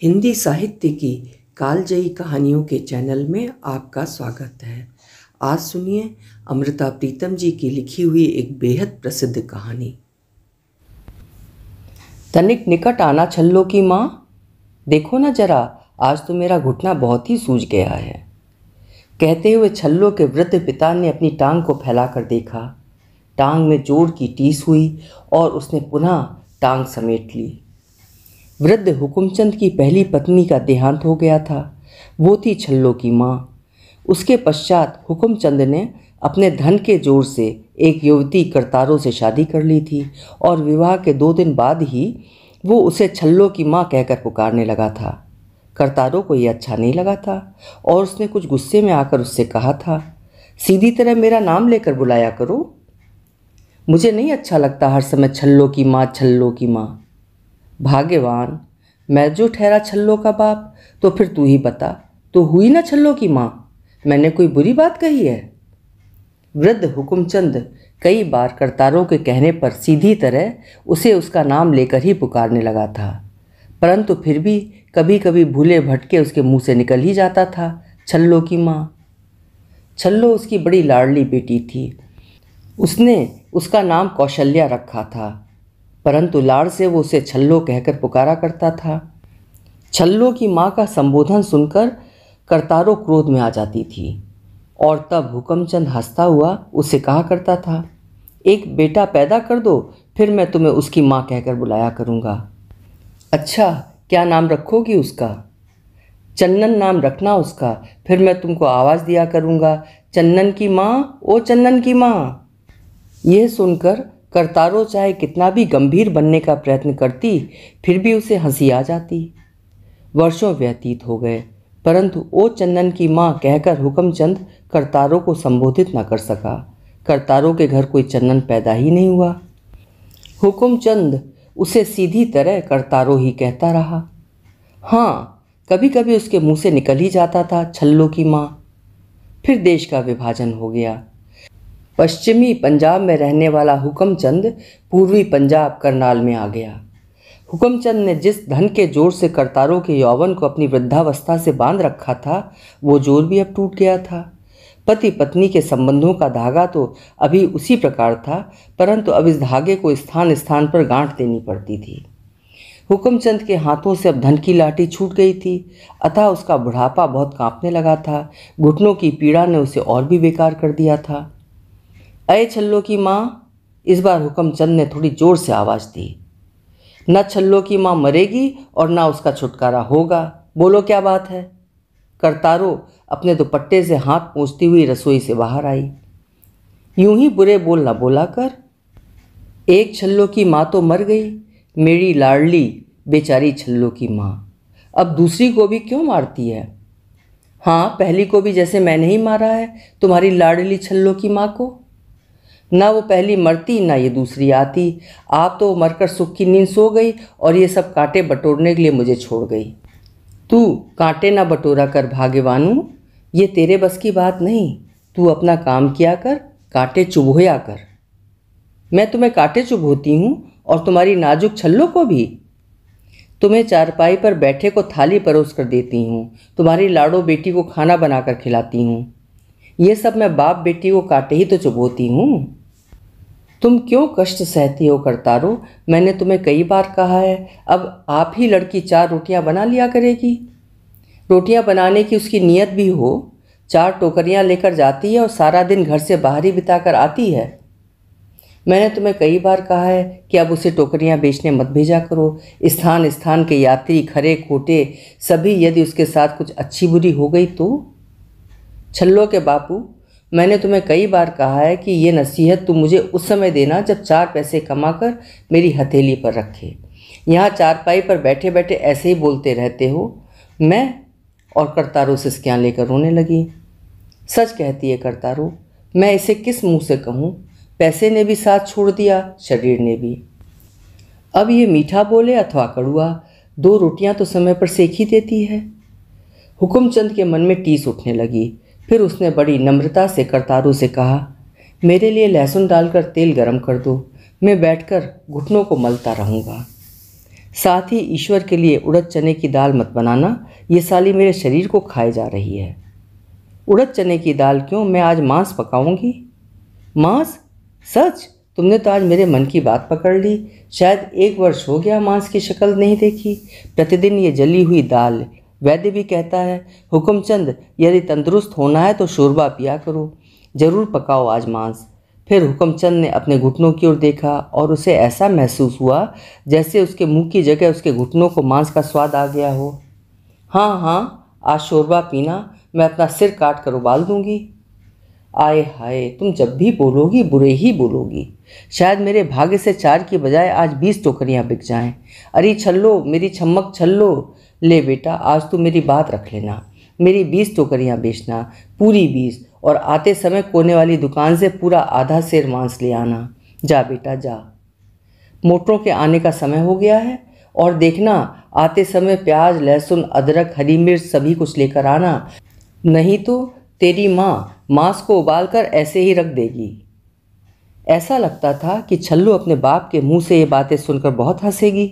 हिंदी साहित्य की कालजयी कहानियों के चैनल में आपका स्वागत है। आज सुनिए अमृता प्रीतम जी की लिखी हुई एक बेहद प्रसिद्ध कहानी। तनिक निकट आना छल्लो की माँ, देखो ना जरा, आज तो मेरा घुटना बहुत ही सूज गया है। कहते हुए छल्लो के वृद्ध पिता ने अपनी टांग को फैलाकर देखा। टांग में जोर की टीस हुई और उसने पुनः टांग समेट ली। वृद्ध हुकुमचंद की पहली पत्नी का देहांत हो गया था। वो थी छल्लो की माँ। उसके पश्चात हुकुमचंद ने अपने धन के जोर से एक युवती करतारों से शादी कर ली थी और विवाह के 2 दिन बाद ही वो उसे छल्लो की माँ कहकर पुकारने लगा था। करतारों को ये अच्छा नहीं लगा था और उसने कुछ गुस्से में आकर उससे कहा था, सीधी तरह मेरा नाम लेकर बुलाया करो। मुझे नहीं अच्छा लगता हर समय छल्लो की माँ, छल्लो की माँ। भाग्यवान, मैं जो ठहरा छल्लो का बाप, तो फिर तू ही बता, तो हुई ना छल्लो की माँ? मैंने कोई बुरी बात कही है? वृद्ध हुकुमचंद कई बार करतारों के कहने पर सीधी तरह उसे उसका नाम लेकर ही पुकारने लगा था, परंतु फिर भी कभी कभी भूले भटके उसके मुंह से निकल ही जाता था, छल्लो की माँ। छल्लो उसकी बड़ी लाडली बेटी थी। उसने उसका नाम कौशल्या रखा था, परंतु लाड़ से वो उसे छल्लो कहकर पुकारा करता था। छल्लो की माँ का संबोधन सुनकर करतारो क्रोध में आ जाती थी और तब हुकुमचंद हंसता हुआ उसे कहा करता था, एक बेटा पैदा कर दो, फिर मैं तुम्हें उसकी माँ कहकर बुलाया करूँगा। अच्छा, क्या नाम रखोगी उसका? चन्नन नाम रखना उसका, फिर मैं तुमको आवाज़ दिया करूँगा, चन्नन की माँ, ओ चन्नन की माँ। यह सुनकर करतारो चाहे कितना भी गंभीर बनने का प्रयत्न करती, फिर भी उसे हंसी आ जाती। वर्षों व्यतीत हो गए, परंतु ओ चन्नन की माँ कहकर हुकुमचंद करतारो को संबोधित न कर सका। करतारो के घर कोई चन्नन पैदा ही नहीं हुआ। हुकुमचंद उसे सीधी तरह करतारो ही कहता रहा। हाँ, कभी कभी उसके मुंह से निकल ही जाता था छल्लो की माँ। फिर देश का विभाजन हो गया। पश्चिमी पंजाब में रहने वाला हुकुमचंद पूर्वी पंजाब करनाल में आ गया। हुकुमचंद ने जिस धन के जोर से करतारों के यौवन को अपनी वृद्धावस्था से बांध रखा था, वो जोर भी अब टूट गया था। पति पत्नी के संबंधों का धागा तो अभी उसी प्रकार था, परंतु अब इस धागे को स्थान स्थान पर गांठ देनी पड़ती थी। हुकुमचंद के हाथों से अब धन की लाठी छूट गई थी, अतः उसका बुढ़ापा बहुत कांपने लगा था। घुटनों की पीड़ा ने उसे और भी बेकार कर दिया था। अये छल्लो की माँ, इस बार हुकुमचंद ने थोड़ी जोर से आवाज़ दी। न छल्लो की माँ मरेगी और न उसका छुटकारा होगा। बोलो क्या बात है? करतारो अपने दुपट्टे से हाथ पोंछती हुई रसोई से बाहर आई। यूं ही बुरे बोल न बोला कर। एक छल्लो की माँ तो मर गई, मेरी लाडली बेचारी छल्लो की माँ। अब दूसरी को भी क्यों मारती है? हाँ, पहली को भी जैसे मैंने ही मारा है, तुम्हारी लाडली छल्लो की माँ को। ना वो पहली मरती, ना ये दूसरी आती। आप तो मरकर सुख की नींद सो गई और ये सब कांटे बटोरने के लिए मुझे छोड़ गई। तू कांटे ना बटोरा कर भाग्यवानू, ये तेरे बस की बात नहीं। तू अपना काम किया कर, कांटे चुभोया कर। मैं तुम्हें कांटे चुभोती हूँ और तुम्हारी नाजुक छल्लो को भी। तुम्हें चारपाई पर बैठे को थाली परोस कर देती हूँ, तुम्हारी लाड़ो बेटी को खाना बनाकर खिलाती हूँ। ये सब मैं बाप बेटी को कांटे ही तो चुभोती हूँ। तुम क्यों कष्ट सहती हो करतारो? मैंने तुम्हें कई बार कहा है, अब आप ही लड़की 4 रोटियां बना लिया करेगी। रोटियां बनाने की उसकी नियत भी हो, 4 टोकरियां लेकर जाती है और सारा दिन घर से बाहर ही बिताकर आती है। मैंने तुम्हें कई बार कहा है कि अब उसे टोकरियां बेचने मत भेजा करो। स्थान स्थान के यात्री खरे खोटे सभी यदि उसके साथ कुछ अच्छी बुरी हो गई तो। छल्लो के बापू, मैंने तुम्हें कई बार कहा है कि ये नसीहत तुम मुझे उस समय देना जब 4 पैसे कमाकर मेरी हथेली पर रखे। यहाँ चारपाई पर बैठे बैठे ऐसे ही बोलते रहते हो। मैं और करतारो सिसकियाँ लेकर रोने लगी। सच कहती है करतारो, मैं इसे किस मुंह से कहूँ? पैसे ने भी साथ छोड़ दिया, शरीर ने भी। अब ये मीठा बोले अथवा कड़ुआ, 2 रोटियाँ तो समय पर सेक ही देती है। हुकुमचंद के मन में टीस उठने लगी। फिर उसने बड़ी नम्रता से करतारो से कहा, मेरे लिए लहसुन डालकर तेल गरम कर दो, मैं बैठकर घुटनों को मलता रहूँगा। साथ ही ईश्वर के लिए उड़द चने की दाल मत बनाना, ये साली मेरे शरीर को खाए जा रही है। उड़द चने की दाल क्यों, मैं आज मांस पकाऊंगी। मांस? सच? तुमने तो आज मेरे मन की बात पकड़ ली। शायद 1 वर्ष हो गया मांस की शक्ल नहीं देखी। प्रतिदिन ये जली हुई दाल। वैद्य भी कहता है, हुक्मचंद यदि तंदुरुस्त होना है तो शोरबा पिया करो, जरूर पकाओ आज मांस। फिर हुक्मचंद ने अपने घुटनों की ओर देखा और उसे ऐसा महसूस हुआ जैसे उसके मुंह की जगह उसके घुटनों को मांस का स्वाद आ गया हो। हाँ हाँ, आज शोरबा पीना, मैं अपना सिर काट कर उबाल दूंगी। आए हाय, तुम जब भी बोलोगी बुरे ही बोलोगी। शायद मेरे भाग्य से 4 की बजाय आज 20 टोकरियां बिक जाएं। अरे छल्लो, मेरी छम्मक छल्लो, ले बेटा आज तू मेरी बात रख लेना। मेरी 20 टोकरियां बेचना, पूरी 20, और आते समय कोने वाली दुकान से पूरा आधा सेर मांस ले आना। जा बेटा जा। मोटरों के आने का समय हो गया है, और देखना आते समय प्याज, लहसुन, अदरक, हरी मिर्च सभी कुछ लेकर आना, नहीं तो तेरी माँ मांस को उबालकर ऐसे ही रख देगी। ऐसा लगता था कि छल्लो अपने बाप के मुंह से ये बातें सुनकर बहुत हंसेगी,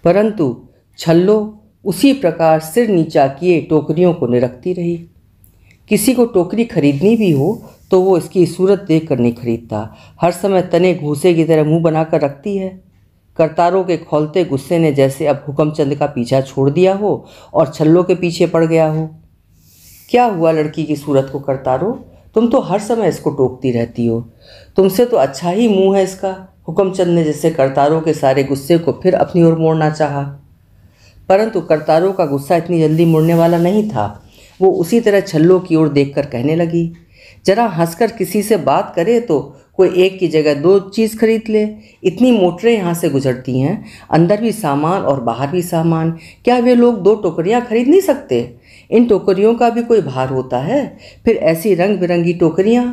परंतु छल्लो उसी प्रकार सिर नीचा किए टोकरियों को निरखती रही। किसी को टोकरी खरीदनी भी हो तो वो इसकी सूरत देख कर नहीं खरीदता। हर समय तने घूसे की तरह मुंह बनाकर रखती है। करतारों के खौलते गुस्से ने जैसे अब हुक्मचंद का पीछा छोड़ दिया हो और छल्लो के पीछे पड़ गया हो। क्या हुआ लड़की की सूरत को करतारो, तुम तो हर समय इसको टोकती रहती हो। तुमसे तो अच्छा ही मुंह है इसका। हुक्मचंद ने जैसे करतारों के सारे गुस्से को फिर अपनी ओर मोड़ना चाहा, परंतु करतारों का गुस्सा इतनी जल्दी मुड़ने वाला नहीं था। वो उसी तरह छल्लो की ओर देखकर कहने लगी, जरा हंसकर किसी से बात करे तो कोई एक की जगह 2 चीज़ खरीद ले। इतनी मोटरें यहाँ से गुजरती हैं, अंदर भी सामान और बाहर भी सामान। क्या वे लोग 2 टोकरियाँ खरीद नहीं सकते? इन टोकरियों का भी कोई भार होता है। फिर ऐसी रंग बिरंगी टोकरियाँ।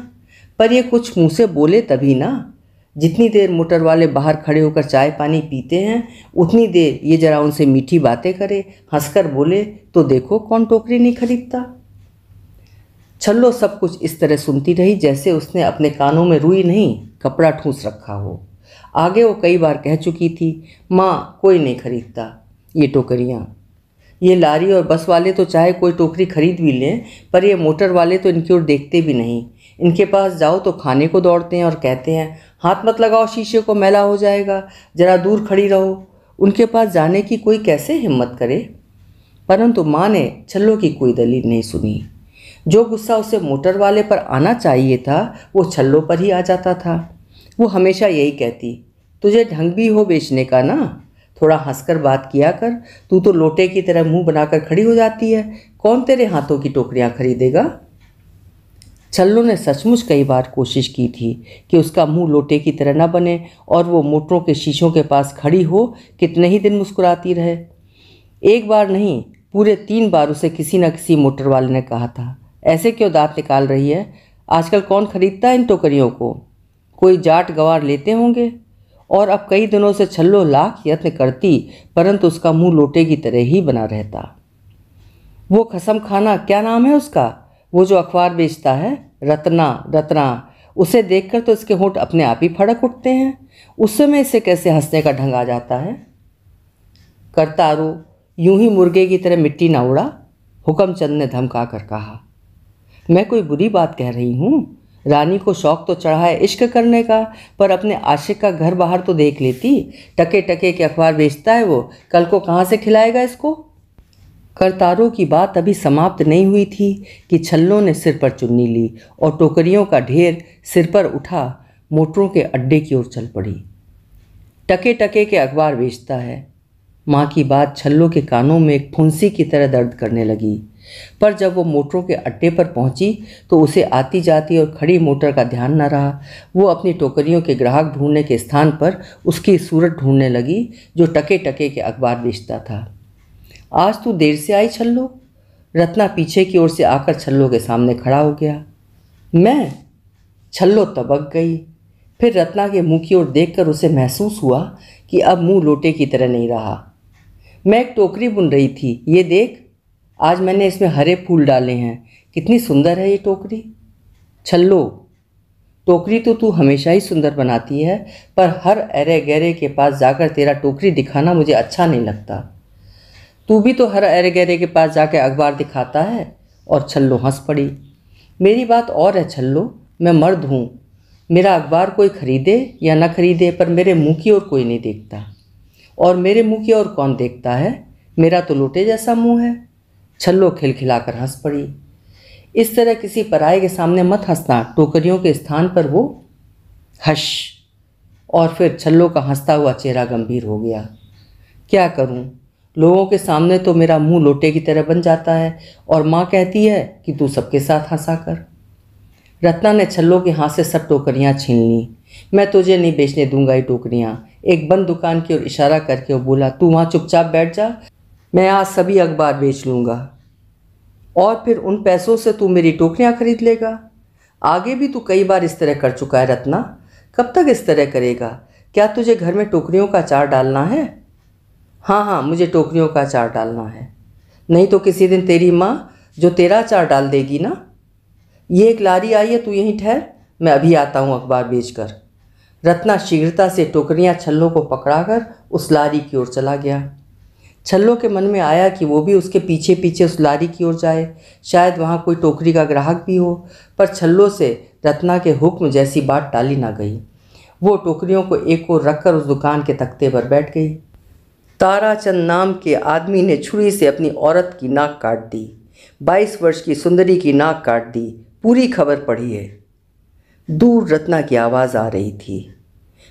पर ये कुछ मुँह से बोले तभी ना। जितनी देर मोटर वाले बाहर खड़े होकर चाय पानी पीते हैं, उतनी देर ये जरा उनसे मीठी बातें करे, हंसकर बोले तो देखो कौन टोकरी नहीं खरीदता। छल्लो सब कुछ इस तरह सुनती रही जैसे उसने अपने कानों में रुई नहीं कपड़ा ठूंस रखा हो। आगे वो कई बार कह चुकी थी, माँ कोई नहीं खरीदता ये टोकरियाँ। ये लारी और बस वाले तो चाहे कोई टोकरी खरीद भी लें, पर ये मोटर वाले तो इनकी ओर देखते भी नहीं। इनके पास जाओ तो खाने को दौड़ते हैं और कहते हैं, हाथ मत लगाओ शीशे को, मैला हो जाएगा, जरा दूर खड़ी रहो। उनके पास जाने की कोई कैसे हिम्मत करे। परंतु माँ ने छल्लो की कोई दलील नहीं सुनी। जो गुस्सा उसे मोटर वाले पर आना चाहिए था वो छल्लो पर ही आ जाता था। वो हमेशा यही कहती, तुझे ढंग भी हो बेचने का ना, थोड़ा हंसकर बात किया कर। तू तो लोटे की तरह मुंह बनाकर खड़ी हो जाती है, कौन तेरे हाथों की टोकरियां खरीदेगा। छल्लो ने सचमुच कई बार कोशिश की थी कि उसका मुंह लोटे की तरह न बने और वो मोटरों के शीशों के पास खड़ी हो कितने ही दिन मुस्कुराती रहे। एक बार नहीं, पूरे 3 बार उसे किसी न किसी मोटर वाले ने कहा था, ऐसे क्यों दांत निकाल रही है, आजकल कौन खरीदता है इन टोकरियों को, कोई जाट गवार लेते होंगे। और अब कई दिनों से छल्लो लाख यत्न करती, परंतु उसका मुंह लोटे की तरह ही बना रहता। वो कसम खाना, क्या नाम है उसका, वो जो अखबार बेचता है, रत्ना, उसे देखकर तो इसके होंठ अपने आप ही फड़क उठते हैं। उस समय इसे कैसे हंसने का ढंग आ जाता है। करतारो, यूं ही मुर्गे की तरह मिट्टी ना उड़ा, हुक्मचंद ने धमका कर कहा। मैं कोई बुरी बात कह रही हूँ। रानी को शौक तो चढ़ा है इश्क करने का, पर अपने आशिक का घर बाहर तो देख लेती। टके टके के अखबार बेचता है वो, कल को कहाँ से खिलाएगा इसको। करतारों की बात अभी समाप्त नहीं हुई थी कि छल्लो ने सिर पर चुन्नी ली और टोकरियों का ढेर सिर पर उठा मोटरों के अड्डे की ओर चल पड़ी। टके टके के अखबार बेचता है। माँ की बात छल्लो के कानों में एक फुंसी की तरह दर्द करने लगी। पर जब वो मोटरों के अड्डे पर पहुंची तो उसे आती जाती और खड़ी मोटर का ध्यान न रहा। वो अपनी टोकरियों के ग्राहक ढूंढने के स्थान पर उसकी सूरत ढूंढने लगी जो टके टके के अखबार बेचता था। आज तू देर से आई छल्लो। रत्ना पीछे की ओर से आकर छल्लो के सामने खड़ा हो गया। मैं? छल्लो तबक गई। फिर रत्ना के मुंह की ओर देखकर उसे महसूस हुआ कि अब मुंह लोटे की तरह नहीं रहा। मैं एक टोकरी बुन रही थी, ये देख, आज मैंने इसमें हरे फूल डाले हैं, कितनी सुंदर है ये टोकरी। छल्लो, टोकरी तो तू हमेशा ही सुंदर बनाती है, पर हर अरे गहरे के पास जाकर तेरा टोकरी दिखाना मुझे अच्छा नहीं लगता। तू भी तो हर अरे गहरे के पास जाकर अखबार दिखाता है। और छल्लो हंस पड़ी। मेरी बात और है छल्लो, मैं मर्द हूँ। मेरा अखबार कोई खरीदे या न खरीदे, पर मेरे मुँह की ओर कोई नहीं देखता। और मेरे मुँह की ओर कौन देखता है? मेरा तो लोटे जैसा मुँह है। छल्लो खिलखिलाकर हंस पड़ी। इस तरह किसी पराये के सामने मत हंसना, टोकरियों के स्थान पर वो हश। और फिर छल्लो का हंसता हुआ चेहरा गंभीर हो गया। क्या करूं, लोगों के सामने तो मेरा मुंह लोटे की तरह बन जाता है, और माँ कहती है कि तू सबके साथ हंसा कर। रत्ना ने छल्लो के हाथ से सब टोकरियां छीन ली। मैं तुझे नहीं बेचने दूंगा ये टोकरियां। एक बंद दुकान की ओर इशारा करके वो बोला, तू वहाँ चुपचाप बैठ जा, मैं आज सभी अखबार बेच लूँगा और फिर उन पैसों से तू मेरी टोकरियां खरीद लेगा। आगे भी तू कई बार इस तरह कर चुका है रत्ना, कब तक इस तरह करेगा? क्या तुझे घर में टोकरियों का अचार डालना है? हाँ हाँ, मुझे टोकरियों का अचार डालना है। नहीं तो किसी दिन तेरी माँ जो तेरा अचार डाल देगी ना। ये एक लारी आई है, तू यहीं ठहर, मैं अभी आता हूँ अखबार बेचकर। रत्ना शीघ्रता से टोकरियां छल्लो को पकड़ाकर उस लारी की ओर चला गया। छल्लो के मन में आया कि वो भी उसके पीछे पीछे उस लारी की ओर जाए, शायद वहाँ कोई टोकरी का ग्राहक भी हो। पर छल्लो से रत्ना के हुक्म जैसी बात टाली ना गई। वो टोकरियों को एक ओर रखकर उस दुकान के तख्ते पर बैठ गई। ताराचंद नाम के आदमी ने छुरी से अपनी औरत की नाक काट दी। 22 वर्ष की सुंदरी की नाक काट दी। पूरी खबर पढ़ी है। दूर रत्ना की आवाज़ आ रही थी।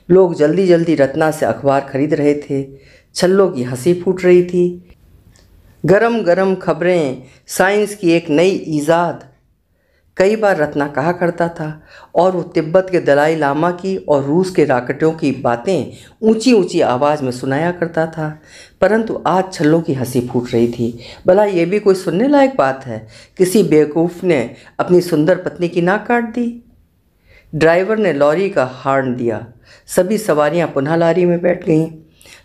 लोग जल्दी जल्दी रत्ना से अखबार खरीद रहे थे। छल्लो की हंसी फूट रही थी। गरम गरम खबरें, साइंस की एक नई ईजाद, कई बार रत्ना कहा करता था। और वो तिब्बत के दलाई लामा की और रूस के रॉकेटों की बातें ऊंची ऊंची आवाज़ में सुनाया करता था। परंतु आज छल्लो की हंसी फूट रही थी। भला ये भी कोई सुनने लायक बात है? किसी बेवकूफ़ ने अपनी सुंदर पत्नी की नाक काट दी। ड्राइवर ने लॉरी का हॉर्न दिया। सभी सवारियां पुनः लारी में बैठ गईं।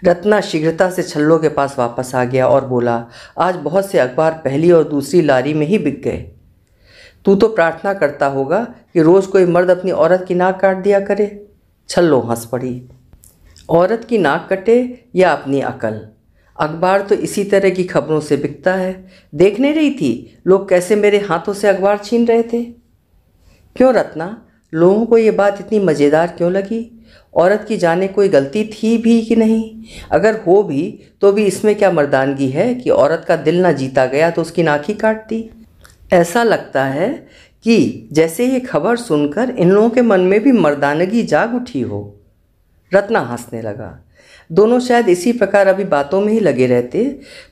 रत्ना शीघ्रता से छल्लो के पास वापस आ गया और बोला, आज बहुत से अखबार पहली और दूसरी लारी में ही बिक गए। तू तो प्रार्थना करता होगा कि रोज़ कोई मर्द अपनी औरत की नाक काट दिया करे। छल्लो हंस पड़ी। औरत की नाक कटे या अपनी अकल, अखबार तो इसी तरह की खबरों से बिकता है। देख नहीं रही थी लोग कैसे मेरे हाथों से अखबार छीन रहे थे? क्यों रत्ना, लोगों को ये बात इतनी मज़ेदार क्यों लगी? औरत की जाने कोई गलती थी भी कि नहीं? अगर हो भी तो भी इसमें क्या मर्दानगी है कि औरत का दिल ना जीता गया तो उसकी नाक ही काट दी। ऐसा लगता है कि जैसे ये खबर सुनकर इन लोगों के मन में भी मर्दानगी जाग उठी हो। रत्ना हंसने लगा। दोनों शायद इसी प्रकार अभी बातों में ही लगे रहते,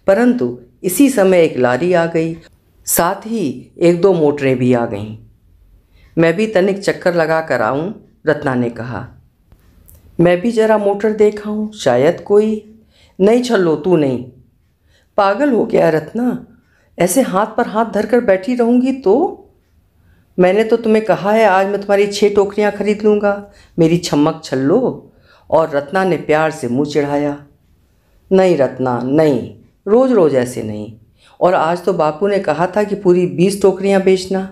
परंतु इसी समय एक लारी आ गई, साथ ही एक दो मोटरें भी आ गईं। मैं भी तनिक चक्कर लगा कर आऊँ, रत्ना ने कहा। मैं भी जरा मोटर देखा हूँ, शायद कोई। नहीं छल्लो, तू नहीं। पागल हो गया रत्ना, ऐसे हाथ पर हाथ धरकर बैठी रहूँगी तो? मैंने तो तुम्हें कहा है आज मैं तुम्हारी 6 टोकरियाँ खरीद लूँगा, मेरी छम्मक छल्लो। और रत्ना ने प्यार से मुँह चिढ़ाया। नहीं रत्ना, नहीं, रोज़ रोज़ ऐसे नहीं। और आज तो बापू ने कहा था कि पूरी 20 टोकरियाँ बेचना।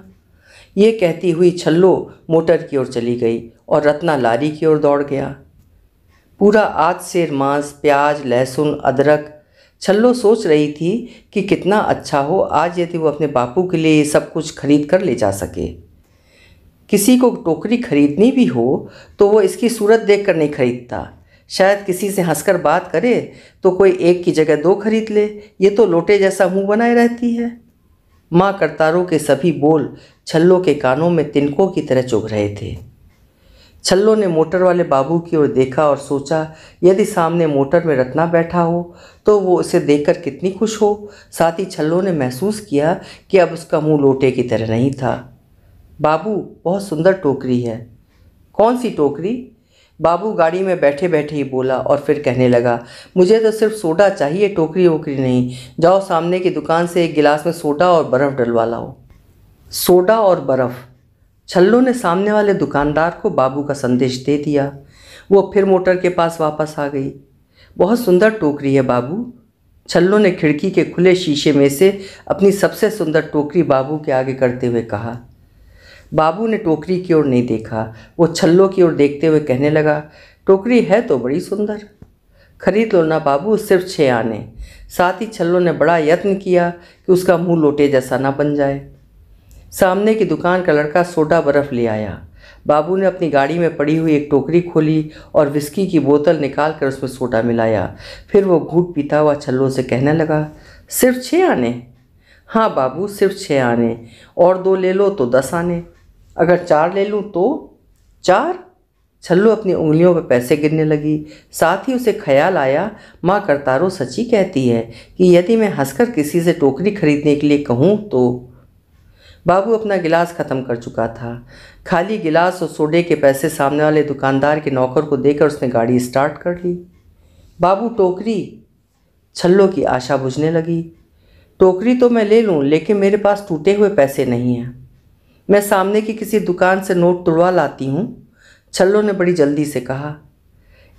ये कहती हुई छल्लो मोटर की ओर चली गई और रत्ना लारी की ओर दौड़ गया। पूरा आध सेर मांस, प्याज, लहसुन, अदरक। छल्लो सोच रही थी कि कितना अच्छा हो आज यदि वो अपने बापू के लिए सब कुछ खरीद कर ले जा सके। किसी को टोकरी खरीदनी भी हो तो वो इसकी सूरत देख कर नहीं खरीदता। शायद किसी से हंसकर बात करे तो कोई एक की जगह 2 खरीद ले। ये तो लोटे जैसा मुंह बनाए रहती है। माँ करतारों के सभी बोल छल्लो के कानों में तिनकों की तरह चुभ रहे थे। छल्लो ने मोटर वाले बाबू की ओर देखा और सोचा, यदि सामने मोटर में रत्ना बैठा हो तो वो उसे देखकर कितनी खुश हो। साथ ही छल्लो ने महसूस किया कि अब उसका मुंह लोटे की तरह नहीं था। बाबू, बहुत सुंदर टोकरी है। कौन सी टोकरी? बाबू गाड़ी में बैठे बैठे ही बोला और फिर कहने लगा, मुझे तो सिर्फ सोडा चाहिए, टोकरी वोकरी नहीं। जाओ सामने की दुकान से एक गिलास में सोडा और बर्फ़ डलवा लाओ। सोडा और बर्फ़। छल्लो ने सामने वाले दुकानदार को बाबू का संदेश दे दिया। वो फिर मोटर के पास वापस आ गई। बहुत सुंदर टोकरी है बाबू। छल्लो ने खिड़की के खुले शीशे में से अपनी सबसे सुंदर टोकरी बाबू के आगे करते हुए कहा। बाबू ने टोकरी की ओर नहीं देखा। वो छल्लों की ओर देखते हुए कहने लगा, टोकरी है तो बड़ी सुंदर, खरीद लो ना बाबू, सिर्फ 6 आने। साथ ही छल्लों ने बड़ा यत्न किया कि उसका मुंह लोटे जैसा ना बन जाए। सामने की दुकान का लड़का सोडा बर्फ ले आया। बाबू ने अपनी गाड़ी में पड़ी हुई एक टोकरी खोली और विस्की की बोतल निकाल कर उसमें सोडा मिलाया। फिर वो घूंट पीता हुआ छल्लों से कहने लगा, सिर्फ 6 आने? हाँ बाबू, सिर्फ 6 आने, और 2 ले लो तो 10 आने, अगर 4 ले लूँ तो 4। छल्लू अपनी उंगलियों पर पैसे गिनने लगी। साथ ही उसे ख्याल आया, माँ करतारो सच्ची कहती है कि यदि मैं हंसकर किसी से टोकरी खरीदने के लिए कहूँ तो। बाबू अपना गिलास ख़त्म कर चुका था। खाली गिलास और सोडे के पैसे सामने वाले दुकानदार के नौकर को देकर उसने गाड़ी स्टार्ट कर ली। बाबू टोकरी? छल्लों की आशा बुझने लगी। टोकरी तो मैं ले लूँ, लेकिन मेरे पास टूटे हुए पैसे नहीं हैं। मैं सामने की किसी दुकान से नोट तुड़वा लाती हूँ, छल्लों ने बड़ी जल्दी से कहा।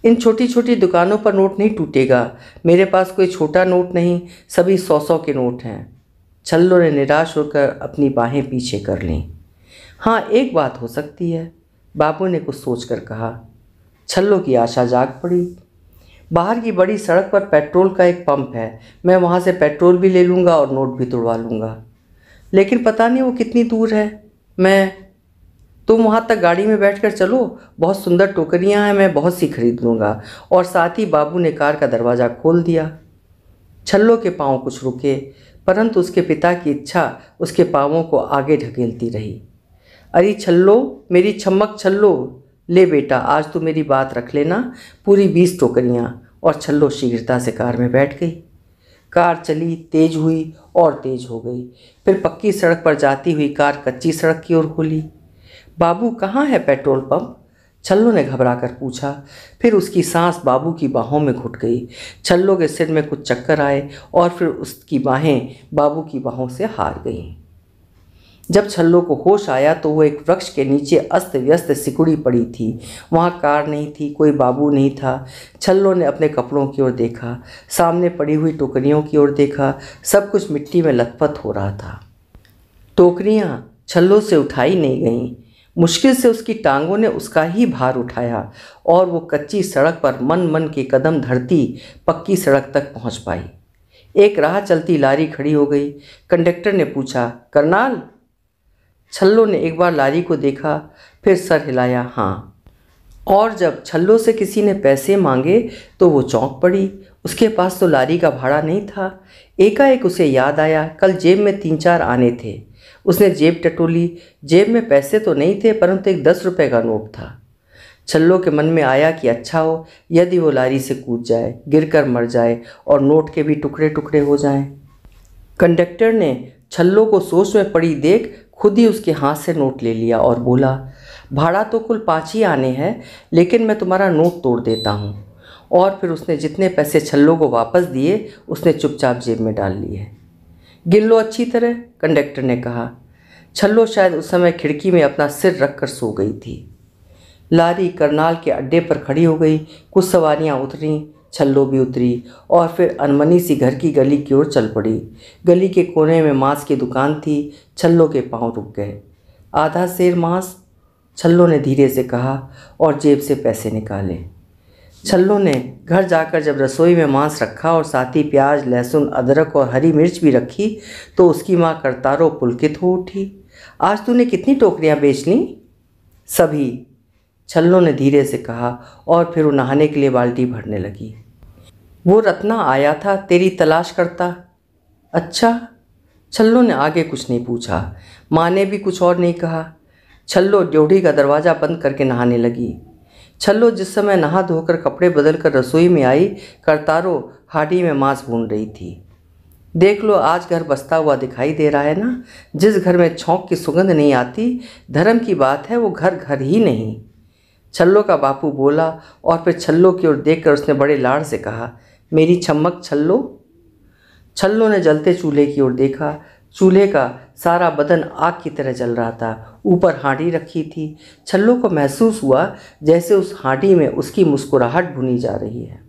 इन छोटी छोटी दुकानों पर नोट नहीं टूटेगा, मेरे पास कोई छोटा नोट नहीं, सभी 100-100 के नोट हैं। छल्लों ने निराश होकर अपनी बाहें पीछे कर लीं। हाँ, एक बात हो सकती है, बाबू ने कुछ सोचकर कहा। छल्लों की आशा जाग पड़ी। बाहर की बड़ी सड़क पर पेट्रोल का एक पंप है, मैं वहाँ से पेट्रोल भी ले लूँगा और नोट भी तुड़वा लूँगा। लेकिन पता नहीं वो कितनी दूर है। तुम वहाँ तक गाड़ी में बैठकर चलो, बहुत सुंदर टोकरियाँ हैं, मैं बहुत सी खरीद लूँगा। और साथ ही बाबू ने कार का दरवाज़ा खोल दिया। छल्लों के पाँव कुछ रुके, परंतु उसके पिता की इच्छा उसके पाँवों को आगे ढकेलती रही। अरे छल्लो, मेरी छम्मक छल्लो, ले बेटा, आज तू मेरी बात रख लेना, पूरी 20 टोकरियाँ। और छल्लो शीघ्रता से कार में बैठ गई। कार चली, तेज हुई और तेज हो गई। फिर पक्की सड़क पर जाती हुई कार कच्ची सड़क की ओर खुली। बाबू, कहाँ है पेट्रोल पंप? छल्लो ने घबरा कर पूछा। फिर उसकी सांस बाबू की बाहों में घुट गई। छल्लो के सिर में कुछ चक्कर आए और फिर उसकी बाहें बाबू की बाहों से हार गईं। जब छल्लो को होश आया तो वो एक वृक्ष के नीचे अस्त व्यस्त सिकुड़ी पड़ी थी। वहाँ कार नहीं थी, कोई बाबू नहीं था। छल्लो ने अपने कपड़ों की ओर देखा, सामने पड़ी हुई टोकरियों की ओर देखा, सब कुछ मिट्टी में लथपथ हो रहा था। टोकरियाँ छल्लो से उठाई नहीं गईं। मुश्किल से उसकी टांगों ने उसका ही भार उठाया और वो कच्ची सड़क पर मन मन के कदम धरती पक्की सड़क तक पहुँच पाई। एक राह चलती लारी खड़ी हो गई। कंडक्टर ने पूछा, करनाल? छल्लो ने एक बार लारी को देखा, फिर सर हिलाया, हाँ। और जब छल्लो से किसी ने पैसे मांगे तो वो चौंक पड़ी। उसके पास तो लारी का भाड़ा नहीं था। एकाएक उसे याद आया, कल जेब में 3-4 आने थे। उसने जेब टटोली। जेब में पैसे तो नहीं थे, परंतु एक 10 रुपये का नोट था। छल्लो के मन में आया कि अच्छा हो यदि वो लारी से कूद जाए, गिरकर मर जाए और नोट के भी टुकड़े टुकड़े हो जाएं। कंडक्टर ने छल्लो को सोच में पड़ी देख खुद ही उसके हाथ से नोट ले लिया और बोला, भाड़ा तो कुल 5 ही आने हैं, लेकिन मैं तुम्हारा नोट तोड़ देता हूँ। और फिर उसने जितने पैसे छल्लो को वापस दिए उसने चुपचाप जेब में डाल लिए। गिन लो अच्छी तरह, कंडक्टर ने कहा। छल्लो शायद उस समय खिड़की में अपना सिर रखकर सो गई थी। लारी करनाल के अड्डे पर खड़ी हो गई। कुछ सवारियां उतरीं, छल्लो भी उतरी और फिर अनमनी सी घर की गली की ओर चल पड़ी। गली के कोने में मांस की दुकान थी। छल्लो के पांव रुक गए। आधा सेर मांस, छल्लो ने धीरे से कहा और जेब से पैसे निकाले। छल्लो ने घर जाकर जब रसोई में मांस रखा और साथ ही प्याज, लहसुन, अदरक और हरी मिर्च भी रखी तो उसकी माँ करतारो पुलकित हो उठी। आज तूने कितनी टोकरियाँ बेच लीं? सभी, छल्लो ने धीरे से कहा और फिर वो नहाने के लिए बाल्टी भरने लगी। वो रत्ना आया था तेरी तलाश करता। अच्छा। छल्लो ने आगे कुछ नहीं पूछा। माँ ने भी कुछ और नहीं कहा। छल्लो ड्योढ़ी का दरवाज़ा बंद करके नहाने लगी। छल्लो जिस समय नहा धोकर कपड़े बदलकर रसोई में आई, करतारो हांडी में मांस भून रही थी। देख लो, आज घर बसता हुआ दिखाई दे रहा है ना। जिस घर में छौंक की सुगंध नहीं आती, धर्म की बात है, वो घर घर ही नहीं। छल्लो का बापू बोला और फिर छल्लो की ओर देखकर उसने बड़े लाड़ से कहा, मेरी छम्मक छल्लो। छल्लो ने जलते चूल्हे की ओर देखा। चूल्हे का सारा बदन आग की तरह जल रहा था। ऊपर हांडी रखी थी। छल्लो को महसूस हुआ जैसे उस हांडी में उसकी मुस्कुराहट भुनी जा रही है।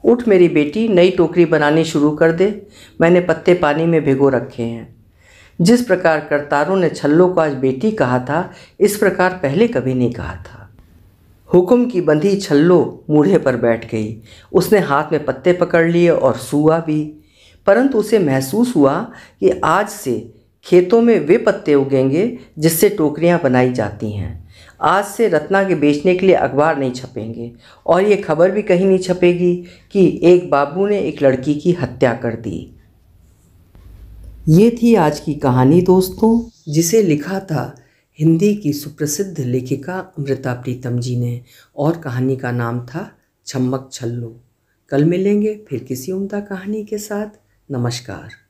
उठ मेरी बेटी, नई टोकरी बनानी शुरू कर दे, मैंने पत्ते पानी में भिगो रखे हैं। जिस प्रकार करतारों ने छल्लो को आज बेटी कहा था, इस प्रकार पहले कभी नहीं कहा था। हुक्म की बंधी छल्लो मूढ़े पर बैठ गई। उसने हाथ में पत्ते पकड़ लिए और सूआ भी, परंतु उसे महसूस हुआ कि आज से खेतों में वे पत्ते उगेंगे जिससे टोकरियां बनाई जाती हैं। आज से रत्ना के बेचने के लिए अखबार नहीं छपेंगे और ये खबर भी कहीं नहीं छपेगी कि एक बाबू ने एक लड़की की हत्या कर दी। ये थी आज की कहानी दोस्तों, जिसे लिखा था हिंदी की सुप्रसिद्ध लेखिका अमृता प्रीतम जी ने, और कहानी का नाम था छम्मक छल्लो। कल मिलेंगे फिर किसी उम्दा कहानी के साथ। नमस्कार।